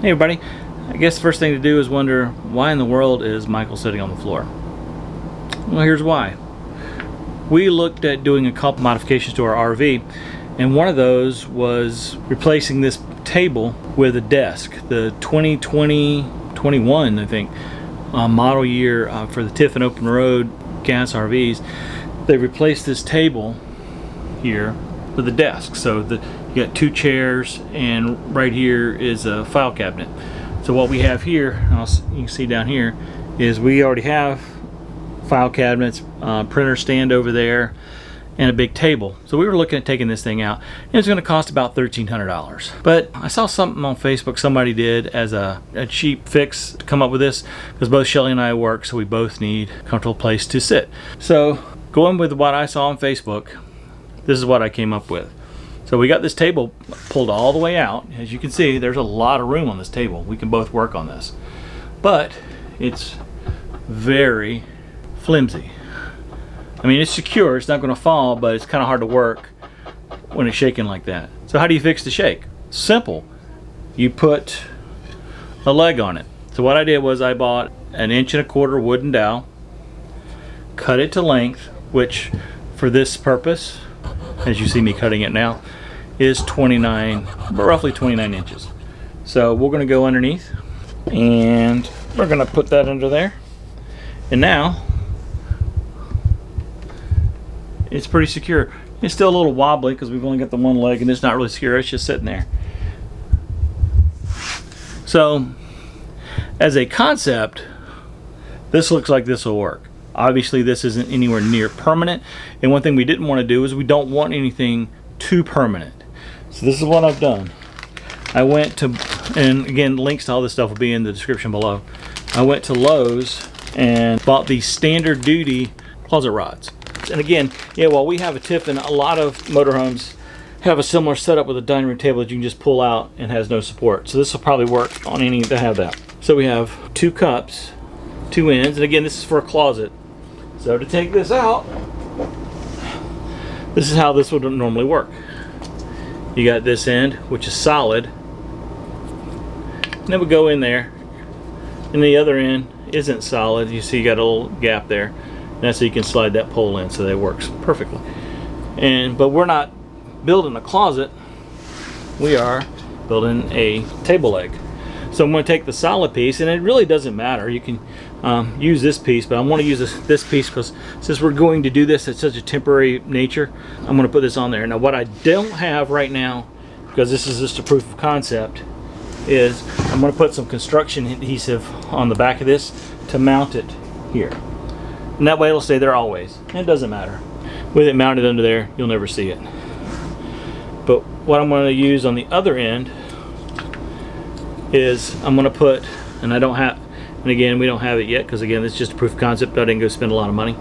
Hey everybody, I guess the first thing to do is wonder why in the world is Michael sitting on the floor? Well, here's why. We looked at doing a couple modifications to our RV, and one of those was replacing this table with a desk. The 2020-21, I think, model year for the Tiffin open road gas RVs, they replaced this table here with a desk. So you got two chairs, and right here is a file cabinet. So what we have here, you can see down here, is we already have file cabinets, printer stand over there, and a big table. So we were looking at taking this thing out, and it's going to cost about $1,300. But I saw something on Facebook somebody did as a cheap fix to come up with this, because both Shelly and I work, so we both need a comfortable place to sit. So going with what I saw on Facebook, this is what I came up with. So we got this table pulled all the way out. As you can see, there's a lot of room on this table. We can both work on this. But it's very flimsy. I mean, it's secure, it's not going to fall, but it's kind of hard to work when it's shaking like that. So how do you fix the shake? Simple. You put a leg on it. So what I did was I bought an 1.25 inch wooden dowel, cut it to length, which for this purpose, as you see me cutting it now, is roughly 29 inches. So we're going to go underneath, and we're going to put that under there. And now it's pretty secure. It's still a little wobbly because we've only got the one leg and it's not really secure. It's just sitting there. So as a concept, this looks like this will work. Obviously this isn't anywhere near permanent, and one thing we didn't want to do is we don't want anything too permanent. So this is what I've done. I went to, and again, links to all this stuff will be in the description below. I went to Lowe's and bought these standard duty closet rods. And again, yeah, while we have a Tiffin, a lot of motorhomes have a similar setup with a dining room table that you can just pull out and has no support. So this will probably work on any that have that. So we have two cups, two ends, and again, this is for a closet. So to take this out, this is how this would normally work. You got this end, which is solid, and then we go in there, and the other end isn't solid. You see you got a little gap there. And that's so you can slide that pole in, so that works perfectly. But we're not building a closet, we are building a table leg. So I'm going to take the solid piece, and it really doesn't matter. You can use this piece, but I want to use this piece because since we're going to do this at such a temporary nature, I'm going to put this on there. Now what I don't have right now, because this is just a proof of concept, is I'm going to put some construction adhesive on the back of this to mount it here. And that way it'll stay there always. And it doesn't matter. With it mounted under there, you'll never see it. But what I'm going to use on the other end is I'm going to put, and I don't have, and again, we don't have it yet because again, it's just a proof of concept. I didn't go spend a lot of money.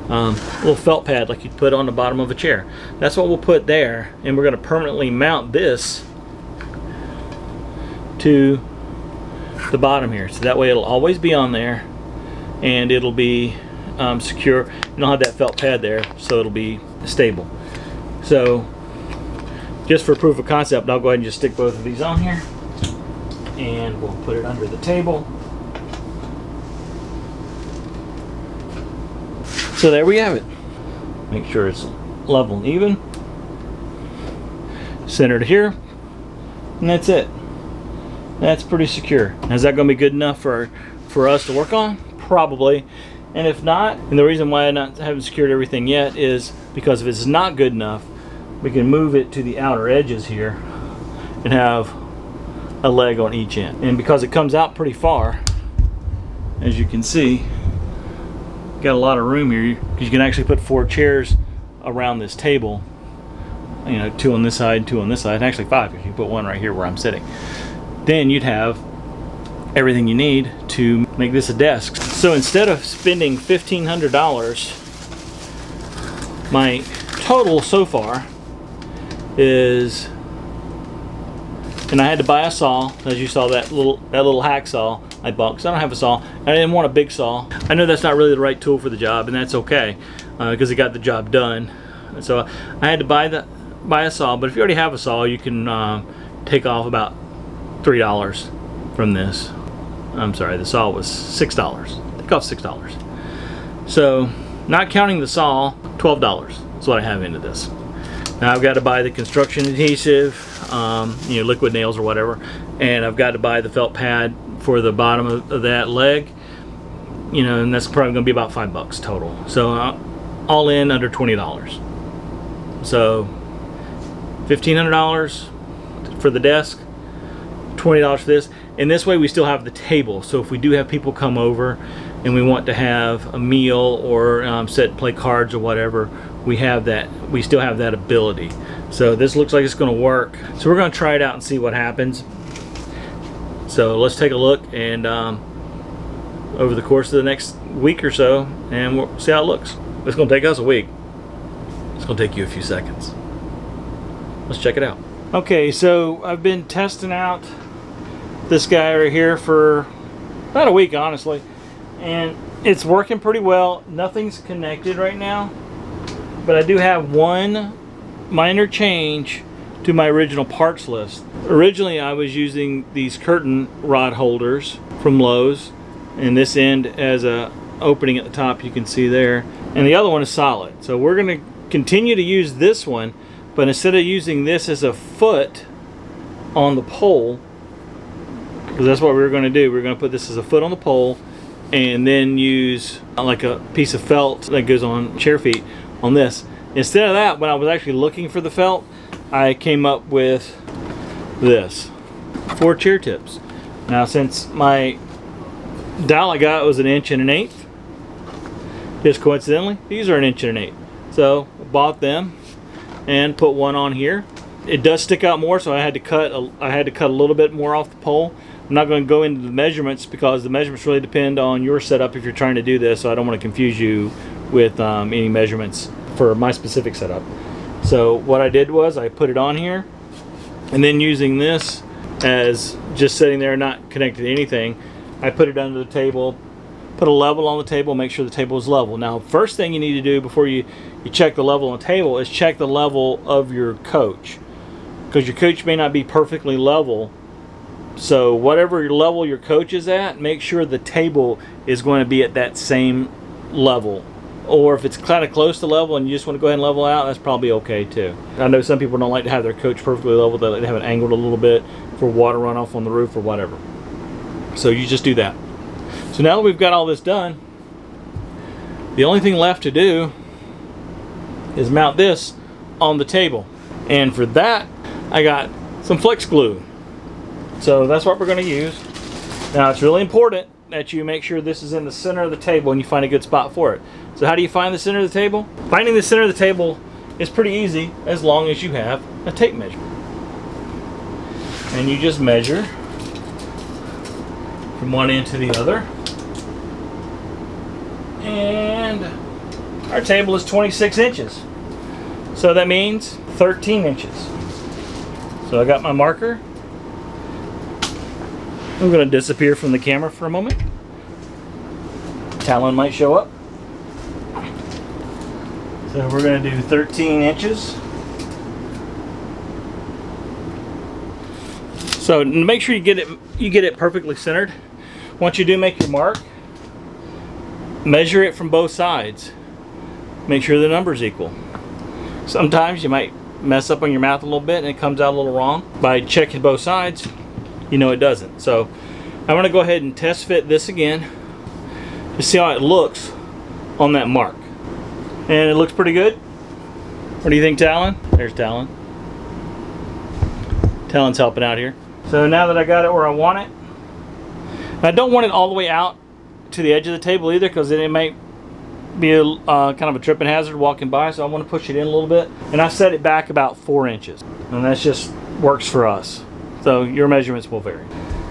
A little felt pad like you'd put on the bottom of a chair. That's what we'll put there, and we're going to permanently mount this to the bottom here. So that way it'll always be on there, and it'll be secure. You don't have that felt pad there, so it'll be stable. So just for proof of concept, I'll go ahead and just stick both of these on here, and we'll put it under the table. So there we have it. Make sure it's level and even, centered here, and that's it. That's pretty secure. Is that going to be good enough for us to work on? Probably. And if not, and the reason why I haven't secured everything yet is because if it's not good enough, we can move it to the outer edges here and have a leg on each end. And because it comes out pretty far, as you can see, got a lot of room here. You can actually put 4 chairs around this table. You know, 2 on this side, 2 on this side, and actually 5 if you put one right here where I'm sitting. Then you'd have everything you need to make this a desk. So instead of spending $1,500, my total so far is, and I had to buy a saw, as you saw that little hacksaw I bought because I don't have a saw. I didn't want a big saw. I know that's not really the right tool for the job, and that's okay because it got the job done. So I had to buy a saw, but if you already have a saw, you can take off about $3 from this. I'm sorry, the saw was $6. They cost $6. So, not counting the saw, $12 is what I have into this. Now I've got to buy the construction adhesive, you know, liquid nails or whatever, and I've got to buy the felt pad for the bottom of that leg, you know, and that's probably going to be about $5 total. So all in under $20. So $1,500 for the desk, $20 for this, and this way we still have the table. So if we do have people come over and we want to have a meal or sit and play cards or whatever, we have that. We still have that ability. So this looks like it's going to work. So we're going to try it out and see what happens. So let's take a look and over the course of the next week or so, and we'll see how it looks. It's going to take us a week. It's going to take you a few seconds. Let's check it out. Okay, so I've been testing out this guy right here for about a week, honestly, and it's working pretty well. Nothing's connected right now, but I do have one minor change to my original parts list. Originally I was using these curtain rod holders from Lowe's, and this end has a opening at the top, you can see there, and the other one is solid. So we're going to continue to use this one, but instead of using this as a foot on the pole, because that's what we're going to do, we're going to put this as a foot on the pole and then use like a piece of felt that goes on chair feet on this. Instead of that, when I was actually looking for the felt, I came up with this, 4 chair tips. Now since my dowel I got was 1 1/8 inches, just coincidentally these are 1 1/8 inches, so I bought them and put one on here. It does stick out more, so I had to cut a little bit more off the pole. I'm not going to go into the measurements because the measurements really depend on your setup if you're trying to do this, so I don't want to confuse you with any measurements for my specific setup. So what I did was I put it on here, and then using this as just sitting there not connected to anything, I put it under the table, put a level on the table, make sure the table is level. Now first thing you need to do before you check the level on the table is check the level of your coach, because your coach may not be perfectly level. So whatever level your coach is at, make sure the table is going to be at that same level. Or if it's kind of close to level and you just want to go ahead and level out, that's probably okay too. I know some people don't like to have their coach perfectly level, they like to have it angled a little bit for water runoff on the roof or whatever. So you just do that. So now that we've got all this done, the only thing left to do is mount this on the table. And for that, I got some flex glue. So that's what we're going to use. Now it's really important that you make sure this is in the center of the table and you find a good spot for it. So how do you find the center of the table? Finding the center of the table is pretty easy as long as you have a tape measure. And you just measure from one end to the other. And our table is 26 inches. So that means 13 inches. So I got my marker. I'm going to disappear from the camera for a moment. Talon might show up. So we're going to do 13 inches. So make sure you get it perfectly centered. Once you do make your mark, measure it from both sides. Make sure the number's equal. Sometimes you might mess up on your mouth a little bit and it comes out a little wrong. By checking both sides, you know it doesn't. So I'm going to go ahead and test fit this again to see how it looks on that mark. And it looks pretty good. What do you think, Talon? There's Talon. Talon's helping out here. So now that I got it where I want it, I don't want it all the way out to the edge of the table either, because then it might be a kind of a tripping hazard walking by. So I want to push it in a little bit, and I set it back about 4 inches, and that just works for us. So your measurements will vary.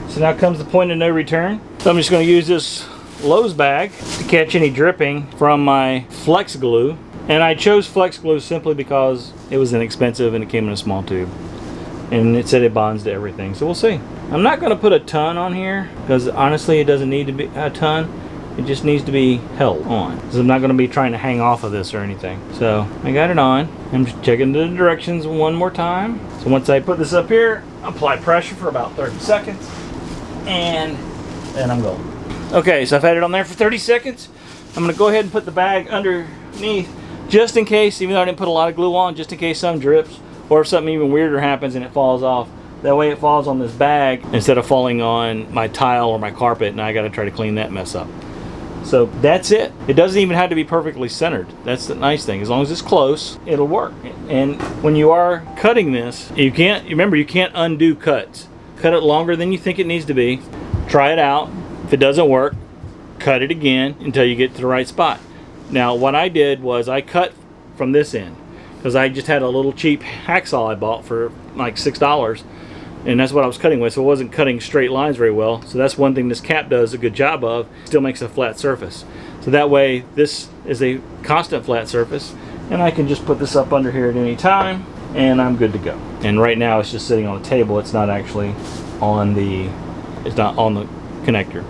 So now comes the point of no return. So I'm just going to use this Lowe's bag to catch any dripping from my flex glue. And I chose flex glue simply because it was inexpensive and it came in a small tube. And it said it bonds to everything. So we'll see. I'm not going to put a ton on here because honestly it doesn't need to be a ton. It just needs to be held on. So I'm not going to be trying to hang off of this or anything. So I got it on. I'm just checking the directions one more time. So once I put this up here, apply pressure for about 30 seconds. and I'm going. Okay, so I've had it on there for 30 seconds. I'm gonna go ahead and put the bag underneath, just in case, even though I didn't put a lot of glue on, just in case some drips, or if something even weirder happens and it falls off. That way it falls on this bag instead of falling on my tile or my carpet, and I gotta try to clean that mess up. So that's it. It doesn't even have to be perfectly centered. That's the nice thing. As long as it's close, it'll work. And when you are cutting this, you can't undo cuts. Cut it longer than you think it needs to be. Try it out. If it doesn't work, cut it again until you get to the right spot. Now what I did was I cut from this end, because I just had a little cheap hacksaw I bought for like $6, and that's what I was cutting with, so it wasn't cutting straight lines very well. So that's one thing this cap does a good job of, still makes a flat surface. So that way this is a constant flat surface, and I can just put this up under here at any time, and I'm good to go. And right now it's just sitting on the table. It's not actually on the, it's not on the connector.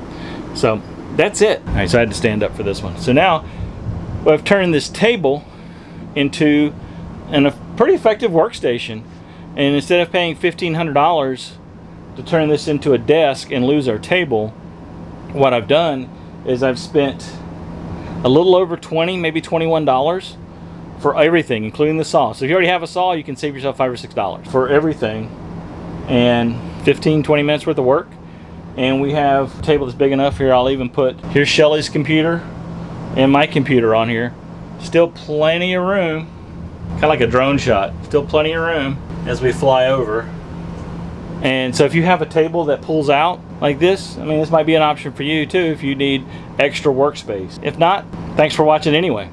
So that's it. All right, so I had to stand up for this one. So now I've turned this table into a pretty effective workstation. And instead of paying $1,500 to turn this into a desk and lose our table, what I've done is I've spent a little over $20, maybe $21 for everything, including the saw. So if you already have a saw, you can save yourself $5 or $6 for everything, and 15-20 minutes worth of work. And we have a table that's big enough here. I'll even put, here's Shelly's computer and my computer on here. Still plenty of room, kind of like a drone shot. Still plenty of room as we fly over. And so if you have a table that pulls out like this, I mean, this might be an option for you too if you need extra workspace. If not, thanks for watching anyway.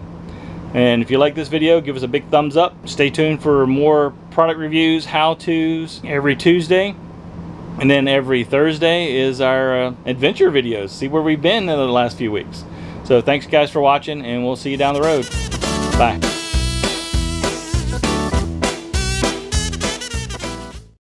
And if you like this video, give us a big thumbs up. Stay tuned for more product reviews, how-tos every Tuesday. And then every Thursday is our adventure videos. See where we've been in the last few weeks. So thanks guys for watching, and we'll see you down the road. Bye.